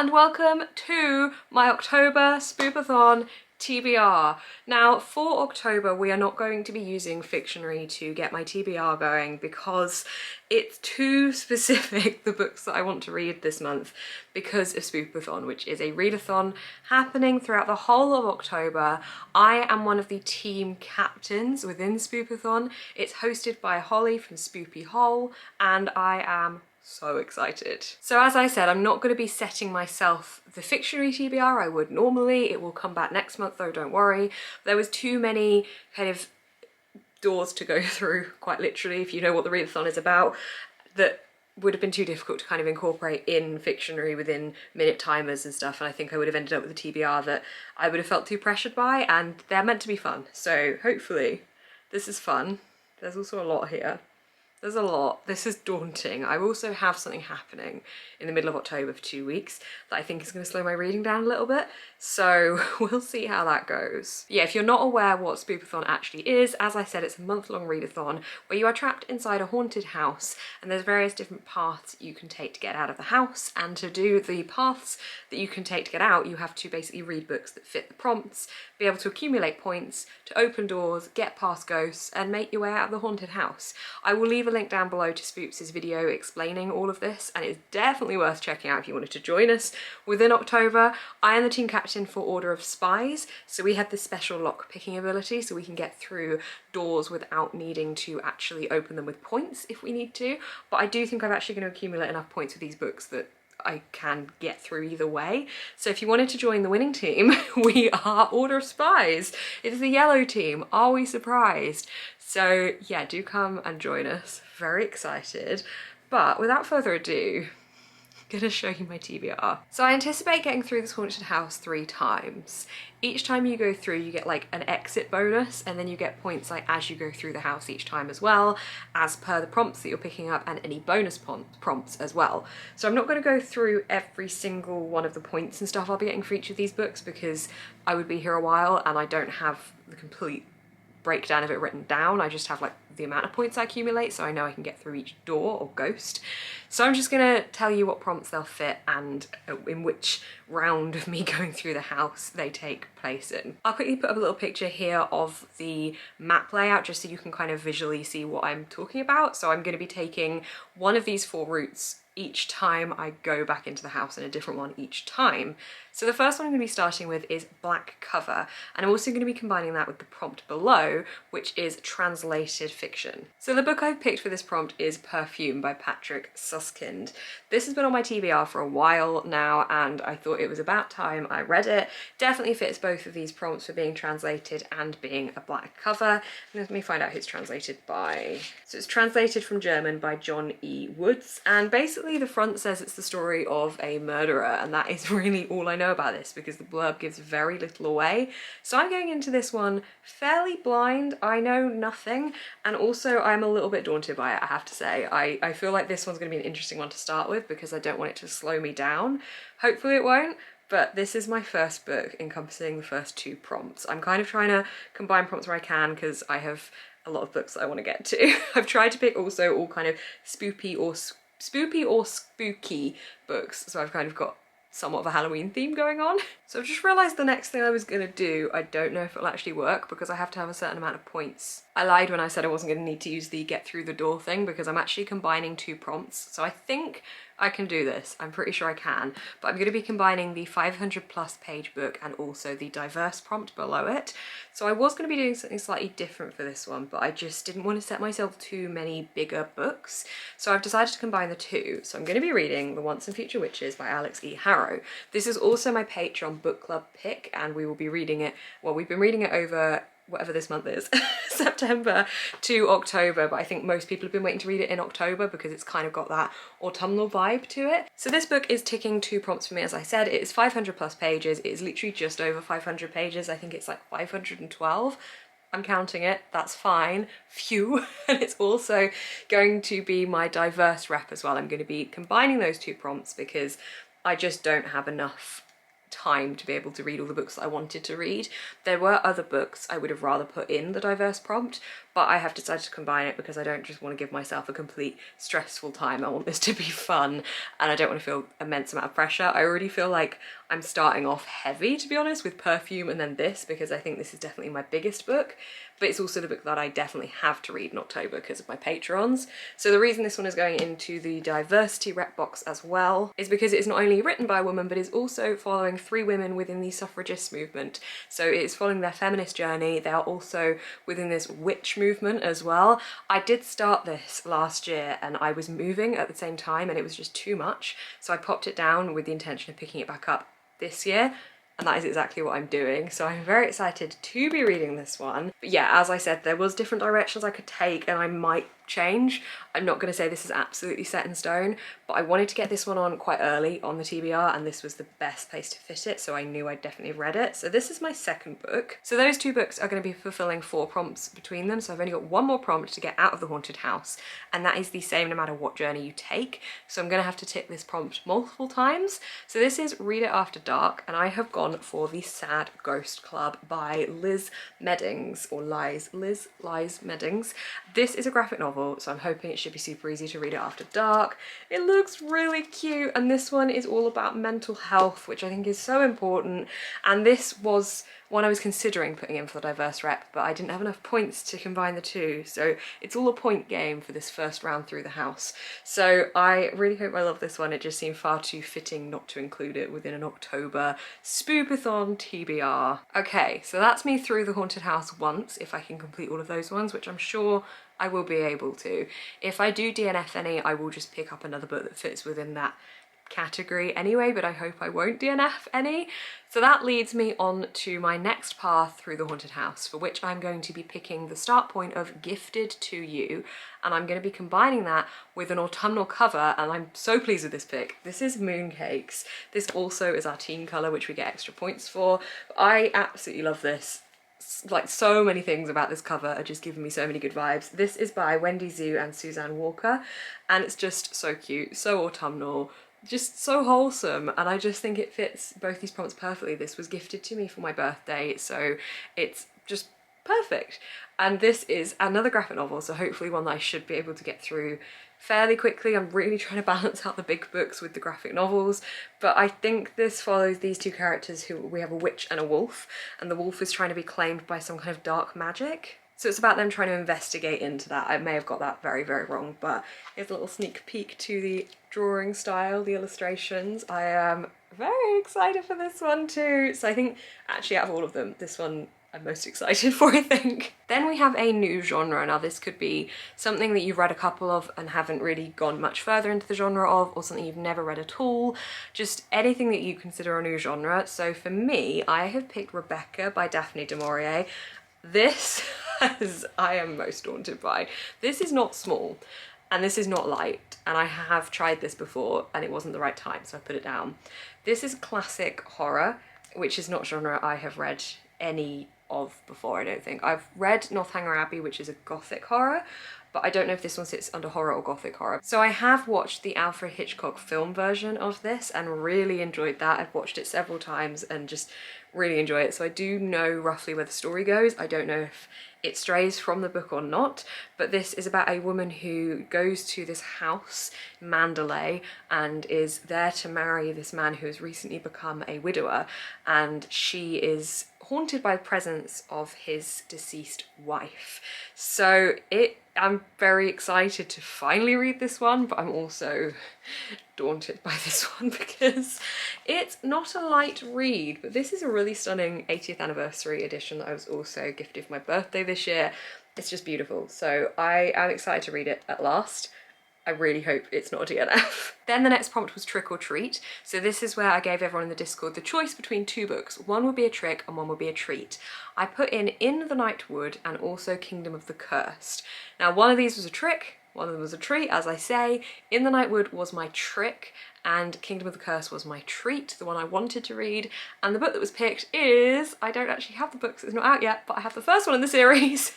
and welcome to my October Spoopathon TBR. Now for October we are not going to be using Fictionary to get my TBR going because it's too specific, the books that I want to read this month, because of Spoopathon, which is a readathon happening throughout the whole of October. I am one of the team captains within Spoopathon. It's hosted by Holly from Spoopy Hole and I am so excited. So as I said, I'm not going to be setting myself the Fictionary TBR I would normally. It will come back next month though, don't worry. There was too many kind of doors to go through, quite literally, if you know what the readathon is about, that would have been too difficult to kind of incorporate in Fictionary within minute timers and stuff, and I think I would have ended up with a TBR that I would have felt too pressured by, and they're meant to be fun. So hopefully this is fun. There's also a lot here. There's a lot. This is daunting. I also have something happening in the middle of October for 2 weeks that I think is going to slow my reading down a little bit. So we'll see how that goes. Yeah, if you're not aware what Spoopathon actually is, as I said, it's a month-long readathon where you are trapped inside a haunted house and there's various different paths you can take to get out of the house. And to do the paths that you can take to get out, you have to basically read books that fit the prompts, be able to accumulate points, to open doors, get past ghosts, and make your way out of the haunted house. I will leave a link down below to Spoops' video explaining all of this, and it's definitely worth checking out if you wanted to join us within October. I am the team captain for Order of Spies, so we have this special lock picking ability so we can get through doors without needing to actually open them with points if we need to, but I do think I'm actually going to accumulate enough points with these books that I can get through either way. So if you wanted to join the winning team, we are Order of Spies. It is the yellow team. Are we surprised? So yeah, do come and join us. Very excited. But without further ado, I'm gonna show you my TBR. So I anticipate getting through this haunted house 3 times. Each time you go through, you get like an exit bonus, and then you get points like as you go through the house each time as well, as per the prompts that you're picking up and any bonus prompts as well. So I'm not going to go through every single one of the points and stuff I'll be getting for each of these books because I would be here a while and I don't have the complete breakdown of it written down. I just have like the amount of points I accumulate, so I know I can get through each door or ghost. So I'm just gonna tell you what prompts they'll fit and in which round of me going through the house they take place in. I'll quickly put up a little picture here of the map layout just so you can kind of visually see what I'm talking about. So I'm going to be taking one of these 4 routes each time I go back into the house, and a different one each time. So the first one I'm going to be starting with is Black Cover, and I'm also going to be combining that with the prompt below, which is translated fiction. So the book I've picked for this prompt is Perfume by Patrick Suskind. This has been on my TBR for a while now and I thought it was about time I read it. Definitely fits both of these prompts for being translated and being a black cover. Let me find out who it's translated by. So it's translated from German by John E. Woods, and basically the front says it's the story of a murderer, and that is really all I know about this because the blurb gives very little away. So I'm going into this one fairly blind. I know nothing, and also I'm a little bit daunted by it, I have to say. I feel like this one's going to be an interesting one to start with because I don't want it to slow me down. Hopefully it won't, but this is my first book encompassing the first 2 prompts. I'm kind of trying to combine prompts where I can because I have a lot of books that I want to get to. I've tried to pick also all kind of spoopy or spooky books, so I've kind of got somewhat of a Halloween theme going on. So I've just realised the next thing I was gonna do, I don't know if it'll actually work because I have to have a certain amount of points. I lied when I said I wasn't gonna need to use the get through the door thing because I'm actually combining 2 prompts. So I think I can do this. I'm pretty sure I can, but I'm gonna be combining the 500+ page book and also the diverse prompt below it. So I was gonna be doing something slightly different for this one, but I just didn't want to set myself too many bigger books. So I've decided to combine the 2. So I'm gonna be reading The Once and Future Witches by Alex E. Harrow. This is also my Patreon book club pick, and we will be reading it, well, we've been reading it over whatever this month is, September to October, but I think most people have been waiting to read it in October because it's kind of got that autumnal vibe to it. So this book is ticking 2 prompts for me, as I said. It is 500+ pages. It is literally just over 500 pages. I think it's like 512. I'm counting it, that's fine, phew. And it's also going to be my diverse rep as well. I'm going to be combining those 2 prompts because I just don't have enough time to be able to read all the books that I wanted to read. There were other books I would have rather put in the diverse prompt, but I have decided to combine it because I don't just want to give myself a complete stressful time. I want this to be fun and I don't want to feel immense amount of pressure. I already feel like I'm starting off heavy, to be honest, with Perfume and then this, because I think this is definitely my biggest book, but it's also the book that I definitely have to read in October because of my patrons. So the reason this one is going into the diversity rep box as well is because it is not only written by a woman, but is also following 3 women within the suffragist movement. So it is following their feminist journey. They are also within this witch movement as well. I did start this last year and I was moving at the same time and it was just too much. So I popped it down with the intention of picking it back up this year. And that is exactly what I'm doing. So I'm very excited to be reading this one. But yeah, as I said, there was different directions I could take and I might change. I'm not going to say this is absolutely set in stone, but I wanted to get this one on quite early on the TBR and this was the best place to fit it, so I knew I'd definitely read it. So this is my second book. So those 2 books are going to be fulfilling 4 prompts between them, so I've only got 1 more prompt to get out of the haunted house, and that is the same no matter what journey you take. So I'm going to have to tick this prompt multiple times. So this is Read It After Dark, and I have gone for The Sad Ghost Club by Liz Meddings, or Liz Meddings. This is a graphic novel, so I'm hoping it should be super easy to read it after dark. It looks really cute, and this one is all about mental health, which I think is so important, and this was one I was considering putting in for the diverse rep, but I didn't have enough points to combine the 2, so it's all a point game for this first round through the house. So I really hope I love this one. It just seemed far too fitting not to include it within an October Spoopathon TBR. Okay, so that's me through the haunted house once, if I can complete all of those ones, which I'm sure I will be able to. If I do DNF any, I will just pick up another book that fits within that category anyway, but I hope I won't DNF any. So that leads me on to my next path through the haunted house, for which I'm going to be picking the start point of Gifted to You, and I'm going to be combining that with an autumnal cover, and I'm so pleased with this pick. This is Mooncakes. This also is our team colour, which we get extra points for. I absolutely love this. Like, so many things about this cover are just giving me so many good vibes. This is by Wendy Zhu and Suzanne Walker, and it's just so cute, so autumnal, just so wholesome, and I just think it fits both these prompts perfectly. This was gifted to me for my birthday, so it's just perfect. And this is another graphic novel, so hopefully one that I should be able to get through fairly quickly. I'm really trying to balance out the big books with the graphic novels, but I think this follows these 2 characters who we have a witch and a wolf, and the wolf is trying to be claimed by some kind of dark magic. So it's about them trying to investigate into that. I may have got that very, very wrong, but here's a little sneak peek to the drawing style, the illustrations. I am very excited for this one too. So I think actually out of all of them, this one I'm most excited for, I think. Then we have a new genre. Now this could be something that you've read a couple of and haven't really gone much further into the genre of, or something you've never read at all, just anything that you consider a new genre. So for me, I have picked Rebecca by Daphne du Maurier. This I am most daunted by. This is not small and this is not light, and I have tried this before and it wasn't the right time, so I put it down. This is classic horror, which is not genre I have read any of before, I don't think. I've read Northanger Abbey, which is a gothic horror, but I don't know if this one sits under horror or gothic horror. So I have watched the Alfred Hitchcock film version of this and really enjoyed that. I've watched it several times and just really enjoy it. So I do know roughly where the story goes. I don't know if it strays from the book or not, but this is about a woman who goes to this house, Mandalay, and is there to marry this man who has recently become a widower, and she is haunted by the presence of his deceased wife. So I'm very excited to finally read this one, but I'm also daunted by this one because it's not a light read, but this is a really stunning 80th anniversary edition that I was also gifted for my birthday this year. It's just beautiful, so I am excited to read it at last. I really hope it's not a DNF. Then the next prompt was Trick or Treat. So this is where I gave everyone in the Discord the choice between 2 books. One would be a trick and one would be a treat. I put in The Night Wood and also Kingdom of the Cursed. Now one of these was a trick, one of them was a treat, as I say. In the Night Wood was my trick and Kingdom of the Curse was my treat, the one I wanted to read. And the book that was picked is, I don't actually have the book, so it's not out yet, but I have the first one in the series.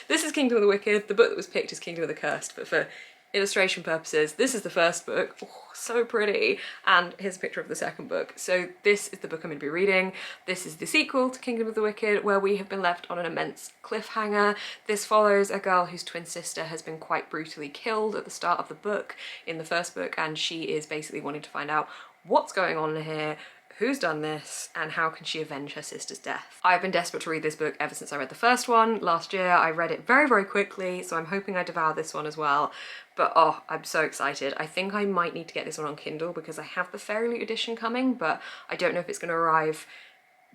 This is Kingdom of the Wicked. The book that was picked is Kingdom of the Cursed, but for illustration purposes, this is the first book. Oh, so pretty. And here's a picture of the second book. So this is the book I'm going to be reading. This is the sequel to Kingdom of the Wicked, where we have been left on an immense cliffhanger. This follows a girl whose twin sister has been quite brutally killed at the start of the book in the first book, and she is basically wanting to find out what's going on here, who's done this, and how can she avenge her sister's death. I've been desperate to read this book ever since I read the first one last year. I read it very, very quickly, so I'm hoping I devour this one as well. But oh, I'm so excited. I think I might need to get this one on Kindle because I have the Fairy Loot edition coming, but I don't know if it's going to arrive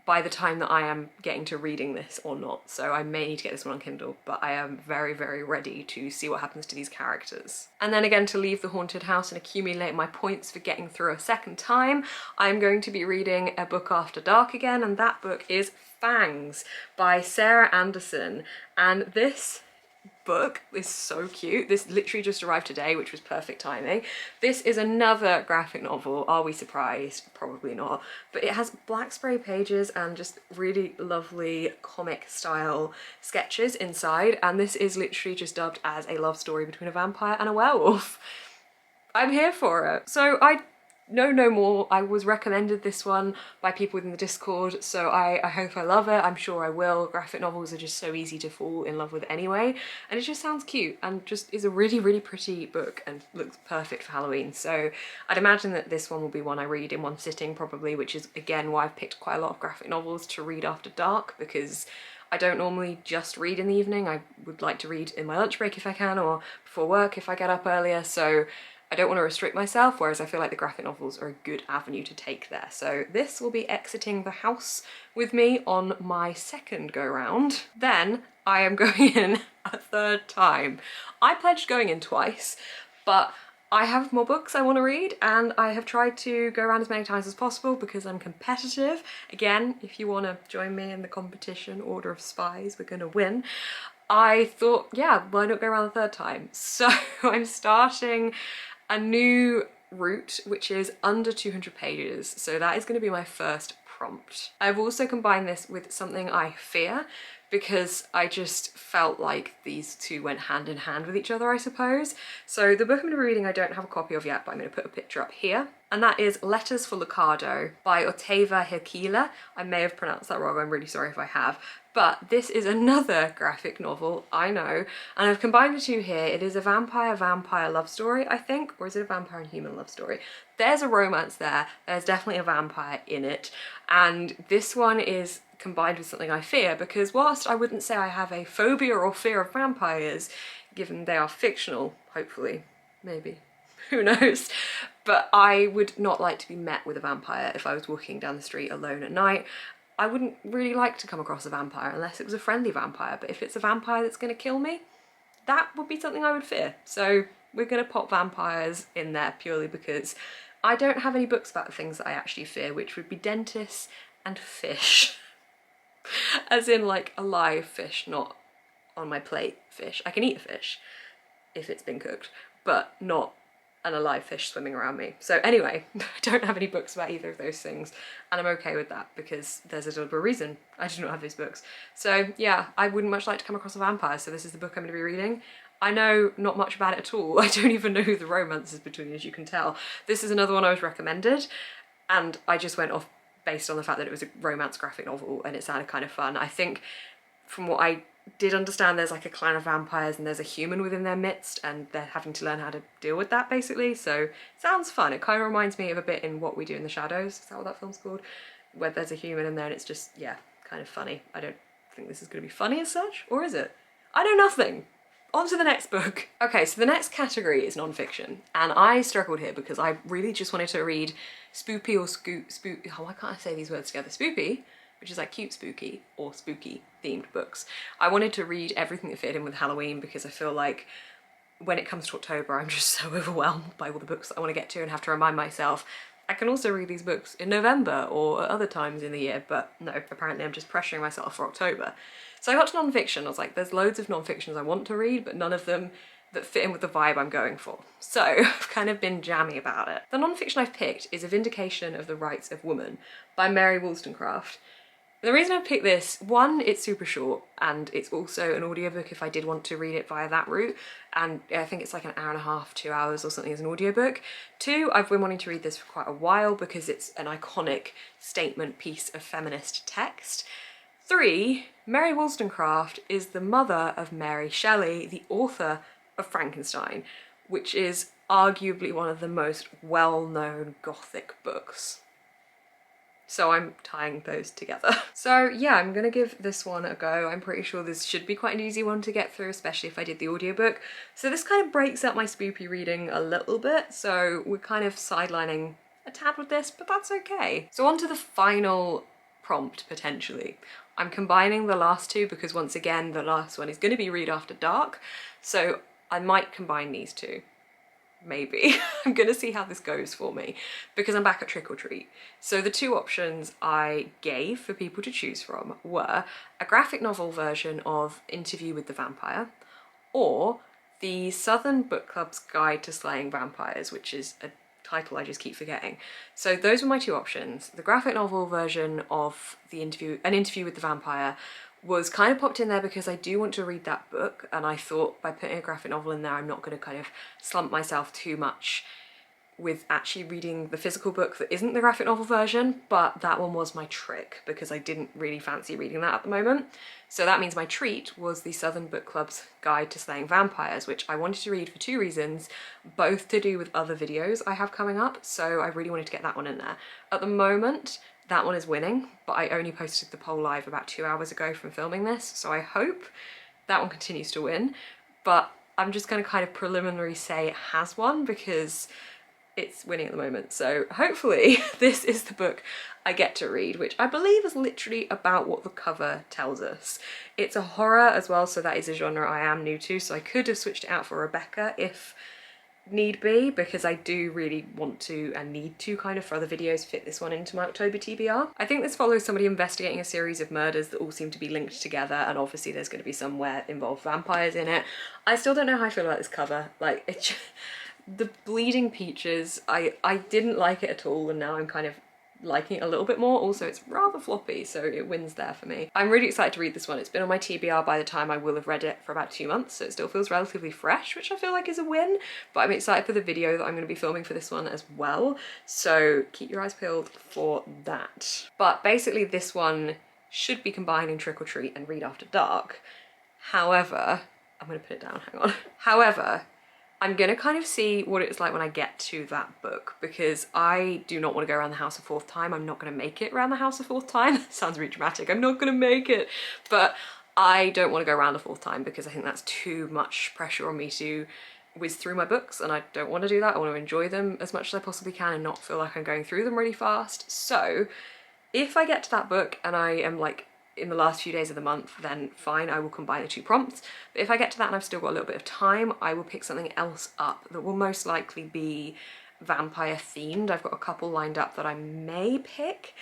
by the time that I am getting to reading this or not. So I may need to get this one on Kindle, but I am very, very ready to see what happens to these characters. And then again, to leave the haunted house and accumulate my points for getting through a second time, I'm going to be reading A Book After Dark again, and that book is Fangs by Sarah Anderson. And this book is so cute. This literally just arrived today, which was perfect timing. This is another graphic novel. Are we surprised? Probably not. But it has black spray pages and just really lovely comic style sketches inside, and this is literally just dubbed as a love story between a vampire and a werewolf. I'm here for it. So I know no more. I was recommended this one by people within the Discord, so I hope I love it. I'm sure I will. Graphic novels are just so easy to fall in love with anyway, and it just sounds cute and just is a really, really pretty book and looks perfect for Halloween. So I'd imagine that this one will be one I read in one sitting probably, which is again why I've picked quite a lot of graphic novels to read after dark, because I don't normally just read in the evening. I would like to read in my lunch break if I can, or before work if I get up earlier, so I don't want to restrict myself, whereas I feel like the graphic novels are a good avenue to take there. So this will be exiting the house with me on my second go round. Then I am going in a third time. I pledged going in twice, but I have more books I want to read, and I have tried to go around as many times as possible because I'm competitive. Again, if you want to join me in the competition, Order of Spies, we're going to win. I thought, yeah, why not go around the third time? So I'm starting a new route, which is under 200 pages. So that is going to be my first prompt. I've also combined this with something I fear, because I just felt like these two went hand in hand with each other, I suppose. So the book I'm going to be reading I don't have a copy of yet, but I'm going to put a picture up here. And that is Letters for Lucado by Otava Hilkila. I may have pronounced that wrong, I'm really sorry if I have. But this is another graphic novel, I know, and I've combined the two here. It is a vampire-vampire love story, I think, or is it a vampire and human love story? There's a romance there, there's definitely a vampire in it, and this one is combined with something I fear, because whilst I wouldn't say I have a phobia or fear of vampires, given they are fictional, hopefully, maybe, who knows, but I would not like to be met with a vampire if I was walking down the street alone at night. I wouldn't really like to come across a vampire unless it was a friendly vampire, but if it's a vampire that's going to kill me, that would be something I would fear. So we're going to pop vampires in there purely because I don't have any books about the things that I actually fear, which would be dentists and fish. As in like a live fish, not on my plate fish. I can eat a fish if it's been cooked, but not an alive fish swimming around me. So anyway, I don't have any books about either of those things, and I'm okay with that because there's a deliberate reason I do not have those books. So yeah, I wouldn't much like to come across a vampire, so this is the book I'm going to be reading. I know not much about it at all. I don't even know who the romance is between, as you can tell. This is another one I was recommended, and I just went off based on the fact that it was a romance graphic novel and it sounded kind of fun. I think from what I did understand, there's like a clan of vampires and there's a human within their midst, and they're having to learn how to deal with that basically. So it sounds fun. It kind of reminds me of a bit in What We Do in the Shadows, is that what that film's called? Where there's a human in there and it's just, yeah, kind of funny. I don't think this is going to be funny as such, or is it? I know nothing. On to the next book. Okay, so the next category is non-fiction, and I struggled here because I really just wanted to read spoopy or oh, why can't I say these words together? Spoopy, which is like cute spooky, or spooky themed books. I wanted to read everything that fit in with Halloween because I feel like when it comes to October, I'm just so overwhelmed by all the books that I want to get to and have to remind myself I can also read these books in November or at other times in the year, but no, apparently I'm just pressuring myself for October. So I got to non-fiction. I was like, there's loads of non-fictions I want to read, but none of them that fit in with the vibe I'm going for. So I've kind of been jammy about it. The non-fiction I've picked is A Vindication of the Rights of Woman by Mary Wollstonecraft. The reason I picked this, one, it's super short and it's also an audiobook if I did want to read it via that route, and I think it's like an hour and a half, 2 hours or something as an audiobook. Two, I've been wanting to read this for quite a while because it's an iconic statement piece of feminist text. Three, Mary Wollstonecraft is the mother of Mary Shelley, the author of Frankenstein, which is arguably one of the most well-known Gothic books. So I'm tying those together. So yeah, I'm gonna give this one a go. I'm pretty sure this should be quite an easy one to get through, especially if I did the audiobook. So this kind of breaks up my spoopy reading a little bit, so we're kind of sidelining a tad with this, but that's okay. So on to the final prompt, potentially. I'm combining the last two because once again, the last one is gonna be Read After Dark, so I might combine these two. Maybe. I'm gonna see how this goes for me because I'm back at Trick or Treat. So the two options I gave for people to choose from were a graphic novel version of Interview with the Vampire or the Southern Book Club's Guide to Slaying Vampires, which is a title I just keep forgetting. So those were my two options. The graphic novel version of An Interview with the Vampire was kind of popped in there because I do want to read that book, and I thought by putting a graphic novel in there I'm not going to kind of slump myself too much with actually reading the physical book that isn't the graphic novel version, but that one was my trick because I didn't really fancy reading that at the moment. So that means my treat was the Southern Book Club's Guide to Slaying Vampires, which I wanted to read for two reasons, both to do with other videos I have coming up, so I really wanted to get that one in there. At the moment, that one is winning, but I only posted the poll live about 2 hours ago from filming this, so I hope that one continues to win. But I'm just going to kind of preliminary say it has won because it's winning at the moment. So hopefully this is the book I get to read, which I believe is literally about what the cover tells us. It's a horror as well, so that is a genre I am new to, so I could have switched it out for Rebecca if need be, because I do really want to and need to kind of for other videos fit this one into my October TBR. I think this follows somebody investigating a series of murders that all seem to be linked together, and obviously there's going to be somewhere involved vampires in it. I still don't know how I feel about this cover. Like, it's the bleeding peaches, I didn't like it at all, and now I'm kind of liking it a little bit more. Also, it's rather floppy, so it wins there for me. I'm really excited to read this one. It's been on my TBR by the time I will have read it for about 2 months, so it still feels relatively fresh, which I feel like is a win, but I'm excited for the video that I'm going to be filming for this one as well, so keep your eyes peeled for that. But basically this one should be combining Trick or Treat and Read After Dark. However, I'm going to put it down, hang on. However, I'm gonna kind of see what it's like when I get to that book, because I do not want to go around the house a fourth time. I'm not gonna make it around the house a fourth time. Sounds really dramatic. I'm not gonna make it, but I don't want to go around a fourth time because I think that's too much pressure on me to whiz through my books, and I don't want to do that. I want to enjoy them as much as I possibly can and not feel like I'm going through them really fast. So if I get to that book and I am like in the last few days of the month, then fine, I will combine the two prompts. But if I get to that and I've still got a little bit of time, I will pick something else up that will most likely be vampire themed. I've got a couple lined up that I may pick,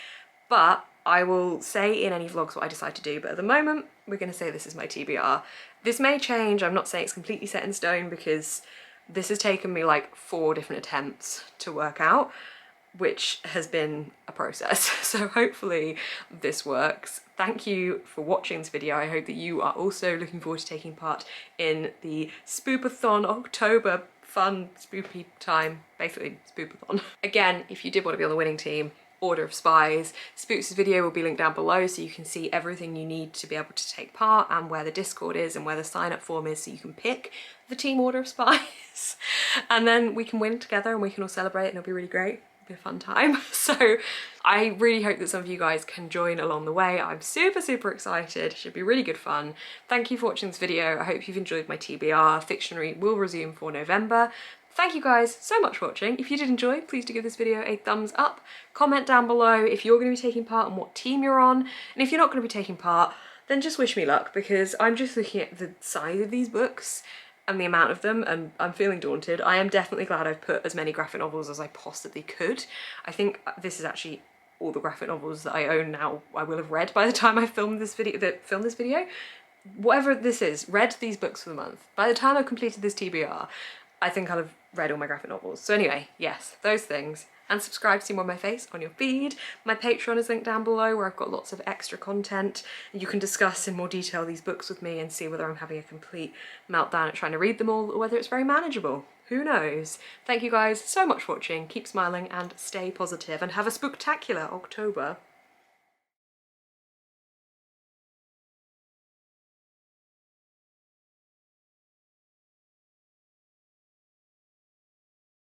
but I will say in any vlogs what I decide to do. But at the moment, we're going to say this is my TBR. This may change. I'm not saying it's completely set in stone because this has taken me like 4 different attempts to work out, which has been a process. So hopefully this works. Thank you for watching this video. I hope that you are also looking forward to taking part in the Spoopathon October fun spoopy time, basically Spoopathon. Again, if you did want to be on the winning team, Order of Spies, Spooks' video will be linked down below so you can see everything you need to be able to take part, and where the Discord is and where the sign up form is so you can pick the team Order of Spies. And then we can win together and we can all celebrate and it'll be really great. Be a fun time. So I really hope that some of you guys can join along the way. I'm super excited. It should be really good fun. Thank you for watching this video. I hope you've enjoyed my TBR. Fictionary will resume for November. Thank you guys so much for watching. If you did enjoy, please do give this video a thumbs up. Comment down below if you're going to be taking part and what team you're on. And if you're not going to be taking part, then just wish me luck, because I'm just looking at the size of these books and the amount of them, and I'm feeling daunted. I am definitely glad I've put as many graphic novels as I possibly could. I think this is actually all the graphic novels that I own now I will have read by the time I filmed this video. Whatever this is, read these books for the month. By the time I've completed this TBR, I think I'll have read all my graphic novels. So anyway, yes, those things. and subscribe to see more of my face on your feed. My Patreon is linked down below where I've got lots of extra content. You can discuss in more detail these books with me and see whether I'm having a complete meltdown at trying to read them all or whether it's very manageable. Who knows? Thank you guys so much for watching. Keep smiling and stay positive and have a spooktacular October.